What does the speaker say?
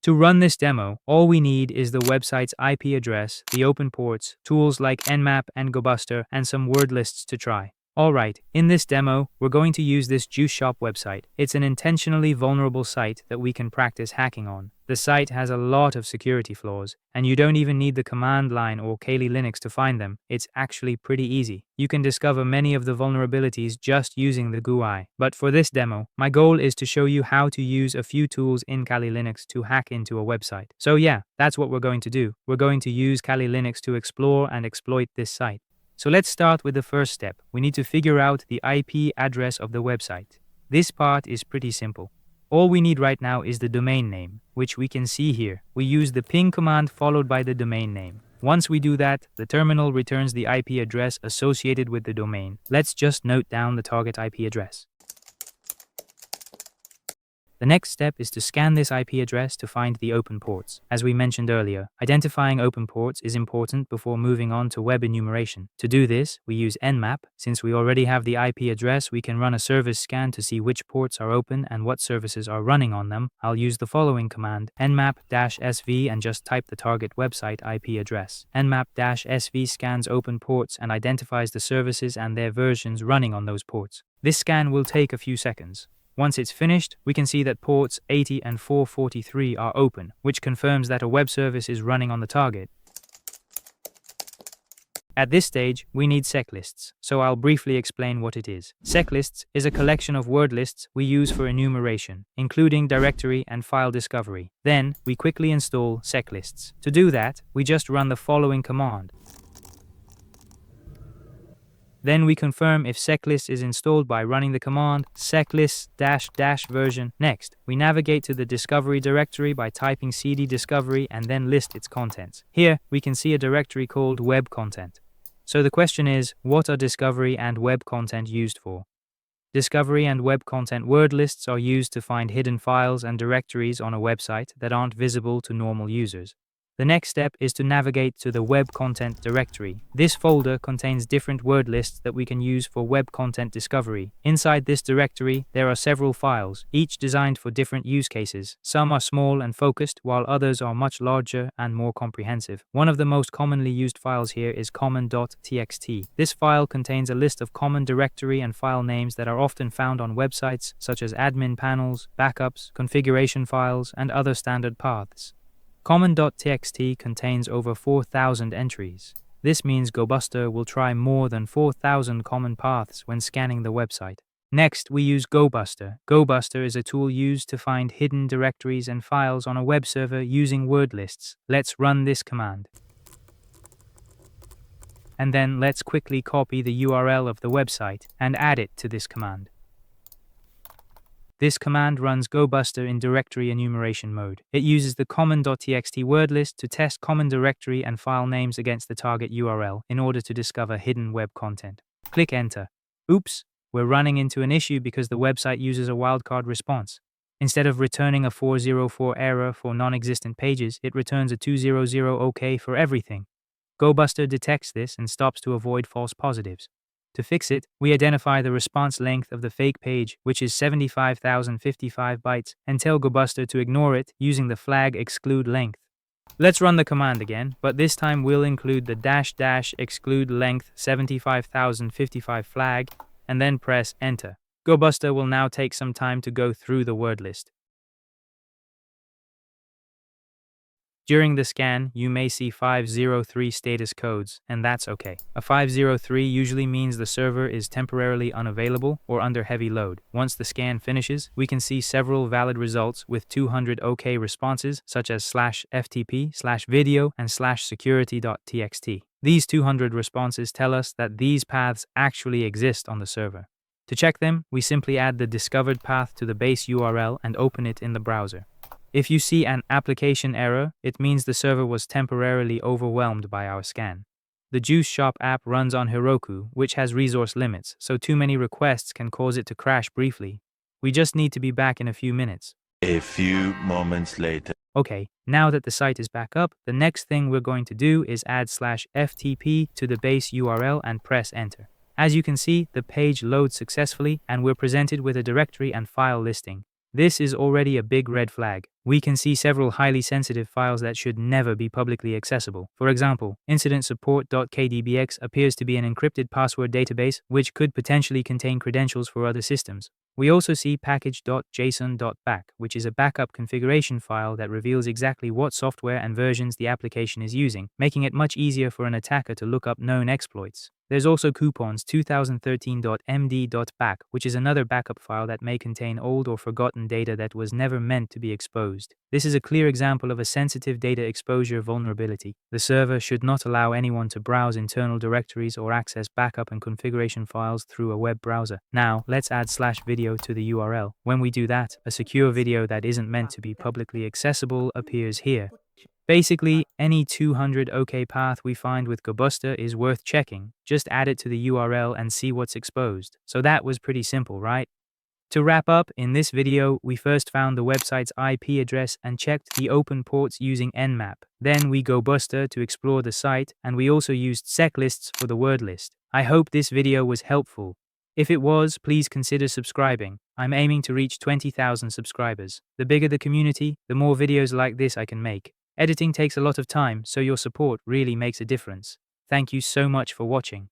To run this demo, all we need is the website's IP address, the open ports, tools like Nmap and Gobuster, and some word lists to try. Alright, in this demo, we're going to use this Juice Shop website. It's an intentionally vulnerable site that we can practice hacking on. The site has a lot of security flaws, and you don't even need the command line or Kali Linux to find them. It's actually pretty easy. You can discover many of the vulnerabilities just using the GUI. But for this demo, my goal is to show you how to use a few tools in Kali Linux to hack into a website. So yeah, that's what we're going to do. We're going to use Kali Linux to explore and exploit this site. So let's start with the first step. We need to figure out the IP address of the website. This part is pretty simple. All we need right now is the domain name, which we can see here. We use the ping command followed by the domain name. Once we do that, the terminal returns the IP address associated with the domain. Let's just note down the target IP address. The next step is to scan this IP address to find the open ports. As we mentioned earlier, identifying open ports is important before moving on to web enumeration. To do this, we use Nmap. Since we already have the IP address, we can run a service scan to see which ports are open and what services are running on them. I'll use the following command, nmap-sv, and just type the target website IP address. Nmap-sv scans open ports and identifies the services and their versions running on those ports. This scan will take a few seconds. Once it's finished, we can see that ports 80 and 443 are open, which confirms that a web service is running on the target. At this stage, we need seclists, so I'll briefly explain what it is. Seclists is a collection of word lists we use for enumeration, including directory and file discovery. Then, we quickly install seclists. To do that, we just run the following command. Then we confirm if seclist is installed by running the command seclist-version. Next, we navigate to the discovery directory by typing cd discovery and then list its contents. Here, we can see a directory called web content. So the question is, what are discovery and web content used for? Discovery and web content word lists are used to find hidden files and directories on a website that aren't visible to normal users. The next step is to navigate to the web content directory. This folder contains different word lists that we can use for web content discovery. Inside this directory, there are several files, each designed for different use cases. Some are small and focused, while others are much larger and more comprehensive. One of the most commonly used files here is common.txt. This file contains a list of common directory and file names that are often found on websites, such as admin panels, backups, configuration files, and other standard paths. Common.txt contains over 4,000 entries. This means Gobuster will try more than 4,000 common paths when scanning the website. Next, we use Gobuster. Gobuster is a tool used to find hidden directories and files on a web server using word lists. Let's run this command. And then let's quickly copy the URL of the website and add it to this command. This command runs Gobuster in directory enumeration mode. It uses the common.txt word list to test common directory and file names against the target URL in order to discover hidden web content. Click Enter. Oops, we're running into an issue because the website uses a wildcard response. Instead of returning a 404 error for non-existent pages, it returns a 200 OK for everything. Gobuster detects this and stops to avoid false positives. To fix it, we identify the response length of the fake page, which is 75,055 bytes, and tell Gobuster to ignore it using the flag exclude length. Let's run the command again, but this time we'll include the exclude length 75,055 flag, and then press Enter. Gobuster will now take some time to go through the word list. During the scan, you may see 503 status codes, and that's okay. A 503 usually means the server is temporarily unavailable or under heavy load. Once the scan finishes, we can see several valid results with 200 OK responses, such as /ftp, /video, and /security.txt. These 200 responses tell us that these paths actually exist on the server. To check them, we simply add the discovered path to the base URL and open it in the browser. If you see an application error, it means the server was temporarily overwhelmed by our scan. The Juice Shop app runs on Heroku, which has resource limits, so too many requests can cause it to crash briefly. We just need to be back in a few minutes. A few moments later. Okay, now that the site is back up, the next thing we're going to do is add /ftp to the base URL and press Enter. As you can see, the page loads successfully and we're presented with a directory and file listing. This is already a big red flag. We can see several highly sensitive files that should never be publicly accessible. For example, incidentsupport.kdbx appears to be an encrypted password database which could potentially contain credentials for other systems. We also see package.json.back, which is a backup configuration file that reveals exactly what software and versions the application is using, making it much easier for an attacker to look up known exploits. There's also coupons 2013.md.back, which is another backup file that may contain old or forgotten data that was never meant to be exposed. This is a clear example of a sensitive data exposure vulnerability. The server should not allow anyone to browse internal directories or access backup and configuration files through a web browser. Now, let's add /video to the URL. When we do that, a secure video that isn't meant to be publicly accessible appears here. Basically, any 200 OK path we find with Gobuster is worth checking. Just add it to the URL and see what's exposed. So that was pretty simple, right? To wrap up, in this video, we first found the website's IP address and checked the open ports using Nmap. Then we Gobuster to explore the site, and we also used seclists for the word list. I hope this video was helpful. If it was, please consider subscribing. I'm aiming to reach 20,000 subscribers. The bigger the community, the more videos like this I can make. Editing takes a lot of time, so your support really makes a difference. Thank you so much for watching.